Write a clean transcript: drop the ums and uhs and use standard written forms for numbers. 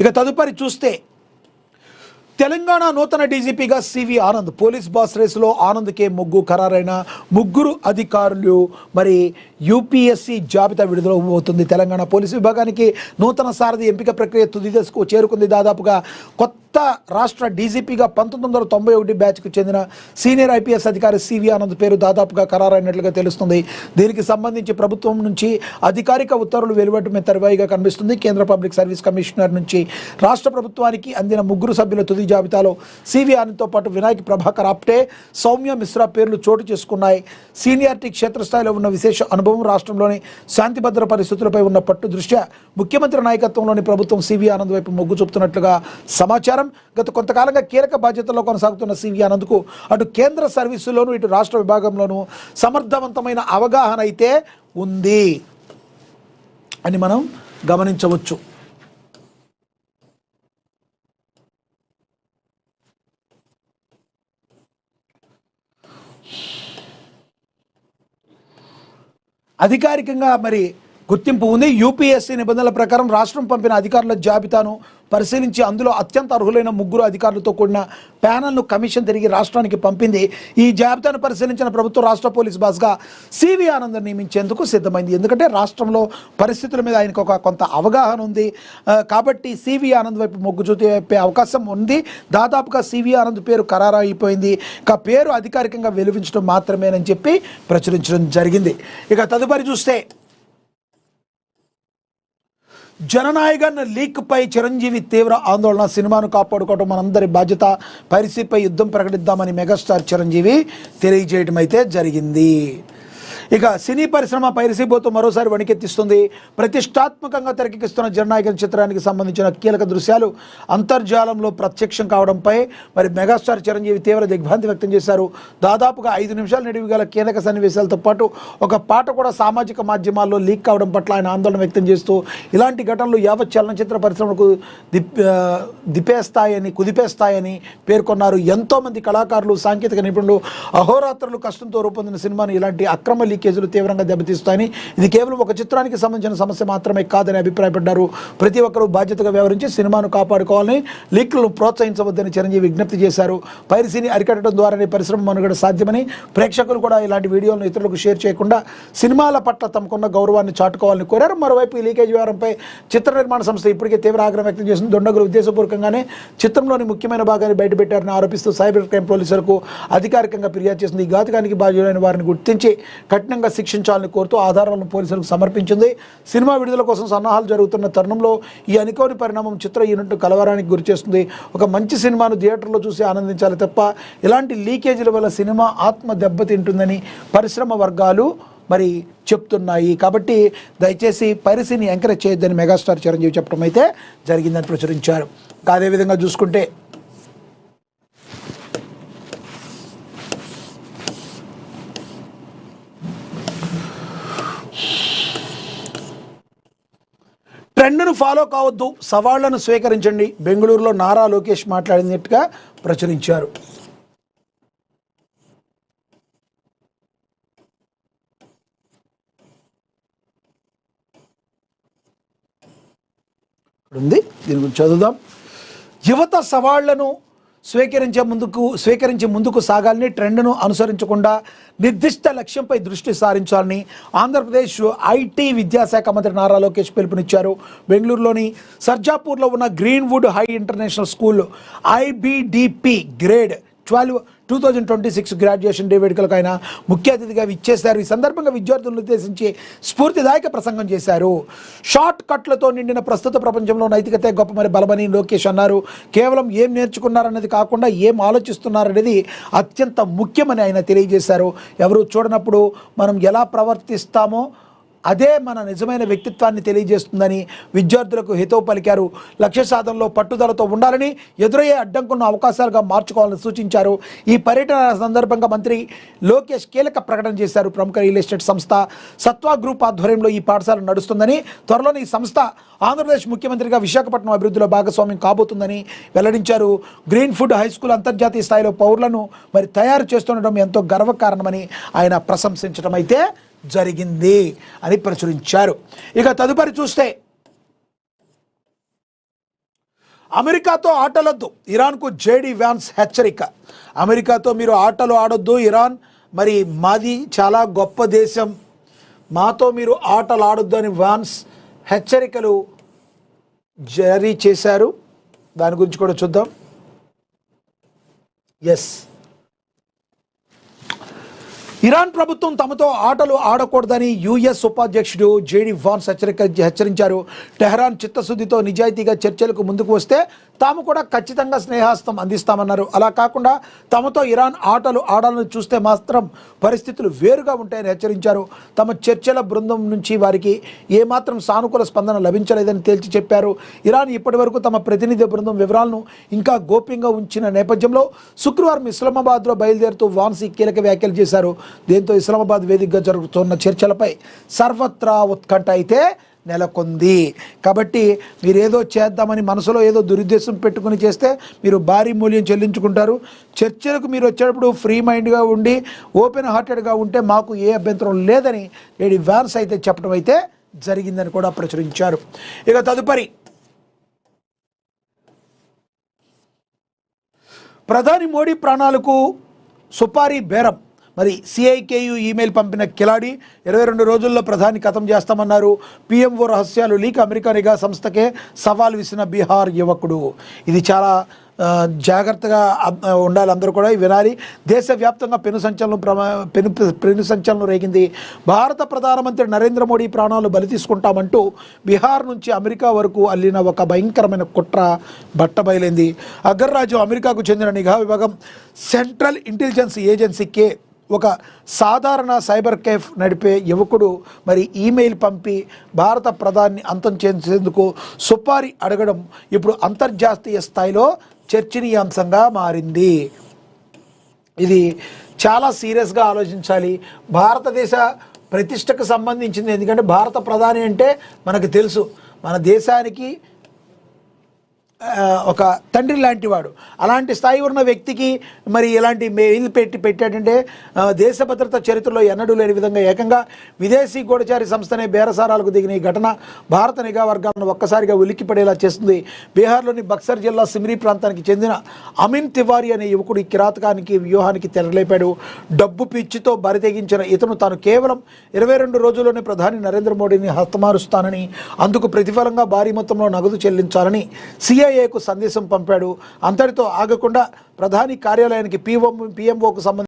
ఇక తదుపరి చూస్తే తెలంగాణ నూతన డీజీపీగా సివి ఆనంద్. పోలీస్ బాస్ రేసులో ఆనంద్కే ముగ్గు ఖరారైన ముగ్గురు అధికారులు మరి యూపీఎస్సీ జాబితా విడుదల అవుతుంది. తెలంగాణ పోలీసు విభాగానికి నూతన సారథి ఎంపిక ప్రక్రియ తుది దశకు చేరుకుంది. దాదాపుగా కొత్త రాష్ట్ర డీజీపీగా 1991 బ్యాచ్కు చెందిన సీనియర్ ఐపీఎస్ అధికారి సివి ఆనంద్ పేరు దాదాపుగా ఖరారైనట్లుగా తెలుస్తుంది. దీనికి సంబంధించి ప్రభుత్వం నుంచి అధికారిక ఉత్తర్వులు వెలువడమే తరువాయిగా కనిపిస్తుంది. కేంద్ర పబ్లిక్ సర్వీస్ కమిషనర్ నుంచి రాష్ట్ర ప్రభుత్వానికి అందిన ముగ్గురు సభ్యుల తుది జాబితాలో సివి ఆనంద్తో పాటు వినాయక్ ప్రభాకర్ ఆప్టే, సౌమ్య మిశ్రా పేర్లు చోటు చేసుకున్నాయి. సీనియారిటీ, క్షేత్రస్థాయిలో ఉన్న విశేష అనుభవం, రాష్ట్రంలోని శాంతి భద్ర పరిస్థితులపై ఉన్న పట్టు దృష్ట్యా ముఖ్యమంత్రి నాయకత్వంలోని ప్రభుత్వం సివి ఆనంద్ వైపు మొగ్గు చూపుతున్నట్లుగా సమాచారం. గత కొంతకాలంగా కీలక బాధ్యతల్లో కొనసాగుతున్న సివి ఆనంద్కు అటు కేంద్ర సర్వీసుల్లోనూ ఇటు రాష్ట్ర విభాగంలోనూ సమర్థవంతమైన అవగాహన అయితే ఉంది అని మనం గమనించవచ్చు. అధికారికంగా మరి గుర్తింపు ఉంది. యూపీఎస్సీ నిబంధనల ప్రకారం రాష్ట్రం పంపిన అధికారుల జాబితాను పరిశీలించి అందులో అత్యంత అర్హులైన ముగ్గురు అధికారులతో కూడిన ప్యానెల్ను కమిషన్ తిరిగి రాష్ట్రానికి పంపింది. ఈ జాబితాను పరిశీలించిన ప్రభుత్వం రాష్ట్ర పోలీస్ బాస్గా సివి ఆనంద్ నియమించేందుకు సిద్ధమైంది. ఎందుకంటే రాష్ట్రంలో పరిస్థితుల మీద ఆయనకు కొంత అవగాహన ఉంది కాబట్టి సివి ఆనంద్ వైపు మొగ్గు చూపే అవకాశం ఉంది. దాదాపుగా సివి ఆనంద్ పేరు ఖరారు అయిపోయింది. ఇక పేరు అధికారికంగా వెలువించడం మాత్రమేనని చెప్పి ప్రచురించడం జరిగింది. ఇక తదుపరి చూస్తే జననాయగన్ లీక్పై చిరంజీవి తీవ్ర ఆందోళన. సినిమాను కాపాడుకోవడం మనందరి బాధ్యత, పైరసీపై యుద్ధం ప్రకటిద్దామని మెగాస్టార్ చిరంజీవి తెలియజేయడం అయితే జరిగింది. ఇక సినీ పరిశ్రమ పైరసీబోతో మరోసారి వణికెత్తిస్తుంది. ప్రతిష్టాత్మకంగా తెరకెక్కిస్తున్న జననాయకన్ చిత్రానికి సంబంధించిన కీలక దృశ్యాలు అంతర్జాలంలో ప్రత్యక్షం కావడంపై మరి మెగాస్టార్ చిరంజీవి తీవ్ర దిగ్భ్రాంతి వ్యక్తం చేశారు. దాదాపుగా 5 నిమిషాల నిడివి గల కీలక సన్నివేశాలతో పాటు ఒక పాట కూడా సామాజిక మాధ్యమాల్లో లీక్ కావడం పట్ల ఆయన ఆందోళన వ్యక్తం చేస్తూ ఇలాంటి ఘటనలు యావత్ చలనచిత్ర పరిశ్రమకు కుదిపేస్తాయని పేర్కొన్నారు. ఎంతోమంది కళాకారులు, సాంకేతిక నిపుణులు అహోరాత్రులు కష్టంతో రూపొందిన సినిమాను ఇలాంటి అక్రమ లీకేజీలు తీవ్రంగా దెబ్బతీస్తాయని, ఇది కేవలం ఒక చిత్రానికి సంబంధించిన సమస్య మాత్రమే కాదని అభిప్రాయపడ్డారు. ప్రతి ఒక్కరూ బాధ్యతగా వ్యవహరించి సినిమాను కాపాడుకోవాలని, లీక్లను ప్రోత్సహించవద్దని చిరంజీవి విజ్ఞప్తి చేశారు. పైరసీని అరికట్టడం ద్వారానే పరిశ్రమ మనుగడ సాధ్యమని, ప్రేక్షకులు కూడా ఇలాంటి వీడియోలను ఇతరులకు షేర్ చేయకుండా సినిమాల పట్ల తమకున్న గౌరవాన్ని చాటుకోవాలని కోరారు. మరోవైపు ఈ లీకేజ్ వ్యవహారంపై చిత్ర నిర్మాణ సంస్థ ఇప్పటికే తీవ్ర ఆగ్రహం వ్యక్తం చేసింది. దుండగులు ఉద్దేశపూర్వకంగానే చిత్రంలోని ముఖ్యమైన భాగాన్ని బయటపెట్టారని ఆరోపిస్తూ సైబర్ క్రైమ్ పోలీసులకు అధికారికంగా ఫిర్యాదు చేసింది. ఈ ఘాతకానికి బాధ్యులైన వారిని గుర్తించి కఠినంగా శిక్షించాలని కోరుతూ ఆధారాలను పోలీసులకు సమర్పించింది. సినిమా విడుదల కోసం సన్నాహాలు జరుగుతున్న తరుణంలో ఈ అనుకోని పరిణామం చిత్ర యూనిట్ను కలవరానికి గురిచేస్తుంది. ఒక మంచి సినిమాను థియేటర్లో చూసి ఆనందించాలి తప్ప ఇలాంటి లీకేజీల వల్ల సినిమా ఆత్మ దెబ్బతింటుందని పరిశ్రమ వర్గాలు మరి చెప్తున్నాయి. కాబట్టి దయచేసి పైరసీని ఎంకరేజ్ చేయొద్దని మెగాస్టార్ చిరంజీవి చెప్పడం అయితే జరిగిందని ప్రచురించారు. అదేవిధంగా చూసుకుంటే ట్రెండ్ను ఫాలో కావద్దు, సవాళ్లను స్వీకరించండి, బెంగళూరులో నారా లోకేష్ మాట్లాడినట్టుగా ప్రచురించారు. ఉంది, దీని గురించి చదువుదాం. యువత సవాళ్లను స్వీకరించి ముందుకు సాగాలని, ట్రెండ్ను అనుసరించకుండా నిర్దిష్ట లక్ష్యంపై దృష్టి సారించాలని ఆంధ్రప్రదేశ్ ఐటీ విద్యాశాఖ మంత్రి నారా లోకేష్ పిలుపునిచ్చారు. బెంగళూరులోని సర్జాపూర్లో ఉన్న Greenwood high international school IBDP grade 2026 graduation day వేడుకలకు ఆయన ముఖ్య అతిథిగా విచ్చేశారు. ఈ సందర్భంగా విద్యార్థులను ఉద్దేశించి స్ఫూర్తిదాయక ప్రసంగం చేశారు. షార్ట్ కట్లతో నిండిన ప్రస్తుత ప్రపంచంలో నైతికతే గొప్ప మరి బలమని లోకేష్ అన్నారు. కేవలం ఏం నేర్చుకున్నారన్నది కాకుండా ఏం ఆలోచిస్తున్నారనేది అత్యంత ముఖ్యమని ఆయన తెలియజేశారు. ఎవరు చూడనప్పుడు మనం ఎలా ప్రవర్తిస్తామో అదే మన నిజమైన వ్యక్తిత్వాన్ని తెలియజేస్తుందని విద్యార్థులకు హితవు పలికారు. లక్ష్య సాధనలో పట్టుదలతో ఉండాలని, ఎదురయ్యే అడ్డంకులను అవకాశాలుగా మార్చుకోవాలని సూచించారు. ఈ పర్యటన సందర్భంగా మంత్రి లోకేష్ కీలక ప్రకటన చేశారు. ప్రముఖ రియల్ ఎస్టేట్ సంస్థ సత్వా గ్రూప్ ఆధ్వర్యంలో ఈ పాఠశాల నడుస్తుందని, త్వరలోనే ఈ సంస్థ ఆంధ్రప్రదేశ్ ముఖ్యమంత్రిగా విశాఖపట్నం అభివృద్ధిలో భాగస్వామ్యం కాబోతుందని వెల్లడించారు. గ్రీన్ ఫుడ్ హై స్కూల్ అంతర్జాతీయ స్థాయిలో పౌరులను మరి తయారు చేస్తుండడం ఎంతో గర్వకారణమని ఆయన ప్రశంసించడం అయితే జరిగింది అని ప్రచురించారు. ఇక తదుపరి చూస్తే అమెరికాతో ఆటలొద్దు, ఇరాన్కు జేడీ వ్యాన్స్ హెచ్చరిక. అమెరికాతో మీరు ఆటలు ఆడొద్దు ఇరాన్, మరి మాది చాలా గొప్ప దేశం, మాతో మీరు ఆటలు ఆడొద్దు అని వ్యాన్స్ హెచ్చరికలు జారీ చేశారు. దాని గురించి కూడా చూద్దాం. ఎస్, ఇరాన్ ప్రభుత్వం తమతో ఆటలు ఆడకూడదని యుఎస్ ఉపాధ్యక్షుడు జేడీ వాన్స్ హెచ్చరించారు. టెహరాన్ చిత్తశుద్ధితో నిజాయితీగా చర్చలకు ముందుకు వస్తే తాము కూడా ఖచ్చితంగా స్నేహాస్తం అందిస్తామన్నారు. అలా కాకుండా తమతో ఇరాన్ ఆటలు ఆడాలని చూస్తే మాత్రం పరిస్థితులు వేరుగా ఉంటాయని హెచ్చరించారు. తమ చర్చల బృందం నుంచి వారికి ఏమాత్రం సానుకూల స్పందన లభించలేదని తేల్చి చెప్పారు. ఇరాన్ ఇప్పటివరకు తమ ప్రతినిధి బృందం వివరాలను ఇంకా గోప్యంగా ఉంచిన నేపథ్యంలో శుక్రవారం ఇస్లామాబాద్లో బయలుదేరుతూ వాన్స్ కీలక వ్యాఖ్యలు చేశారు. దీంతో ఇస్లామాబాద్ వేదికగా జరుగుతున్న చర్చలపై సర్వత్రా ఉత్కంఠ అయితే నెలకొంది. కాబట్టి మీరు ఏదో చేద్దామని మనసులో ఏదో దురుద్దేశం పెట్టుకుని చేస్తే మీరు భారీ మూల్యం చెల్లించుకుంటారు. చర్చలకు మీరు వచ్చేటప్పుడు ఫ్రీ మైండ్గా ఉండి ఓపెన్ హార్టెడ్గా ఉంటే మాకు ఏ అభ్యంతరం లేదని లేడీ వ్యాన్స్ అయితే చెప్పడం అయితే జరిగిందని కూడా ప్రచురించారు. ఇక తదుపరి ప్రధాని మోడీ ప్రాణాలకు సుపారీ బేరం. మరి సిఐకేయు ఈమెయిల్ పంపిన కిలాడి 22 రోజుల్లో ప్రధాని ఖతం చేస్తామన్నారు. పిఎంఓ రహస్యాలు లీక్, అమెరికా నిఘా సంస్థకే సవాల్ విసిన బీహార్ యువకుడు. ఇది చాలా జాగ్రత్తగా ఉండాలి, అందరూ కూడా వినాలి. దేశవ్యాప్తంగా పెను సంచలనం రేగింది. భారత ప్రధానమంత్రి నరేంద్ర మోడీ ప్రాణాలు బలి తీసుకుంటామంటూ బీహార్ నుంచి అమెరికా వరకు అల్లిన ఒక భయంకరమైన కుట్ర బట్టబయలైంది. అగర్రాజు అమెరికాకు చెందిన నిఘా విభాగం సెంట్రల్ ఇంటెలిజెన్స్ ఏజెన్సీకే ఒక సాధారణ సైబర్ కేఫ్ నడిపే యువకుడు మరి ఈమెయిల్ పంపి భారత ప్రధాని అంతం చేసేందుకు సుపారీ అడగడం ఇప్పుడు అంతర్జాతీయ స్థాయిలో చర్చనీయాంశంగా మారింది. ఇది చాలా సీరియస్గా ఆలోచించాలి. భారతదేశ ప్రతిష్టకు సంబంధించింది. ఎందుకంటే భారత ప్రధాని అంటే మనకు తెలుసు, మన దేశానికి ఒక తండ్రి లాంటి వాడు. అలాంటి స్థాయి ఉన్న వ్యక్తికి మరి ఇలాంటి మెయిల్ పెట్టాడంటే దేశ భద్రత చరిత్రలో ఎన్నడూ లేని విధంగా ఏకంగా విదేశీ గూఢచారి సంస్థనే బేరసారాలకు దిగిన ఈ ఘటన భారత నిఘా వర్గాలను ఒక్కసారిగా ఉలిక్కిపడేలా చేస్తుంది. బీహార్లోని బక్సర్ జిల్లా సిమ్రీ ప్రాంతానికి చెందిన అమిన్ తివారీ అనే యువకుడు ఈ కిరాతకానికి వ్యూహానికి తెరలేపాడు. డబ్బు పిచ్చితో బరితెగించిన ఇతను తాను కేవలం 22 రోజుల్లోనే ప్రధాని నరేంద్ర మోడీని హతమారుస్తానని, అందుకు ప్రతిఫలంగా భారీ మొత్తంలో నగదు చెల్లించాలని సిఐఏకు సందేశం పంపాడు. అంతటితో ఆగకుండా ప్రధాని కార్యాలయానికి పిఎంఓకు సంబంధించి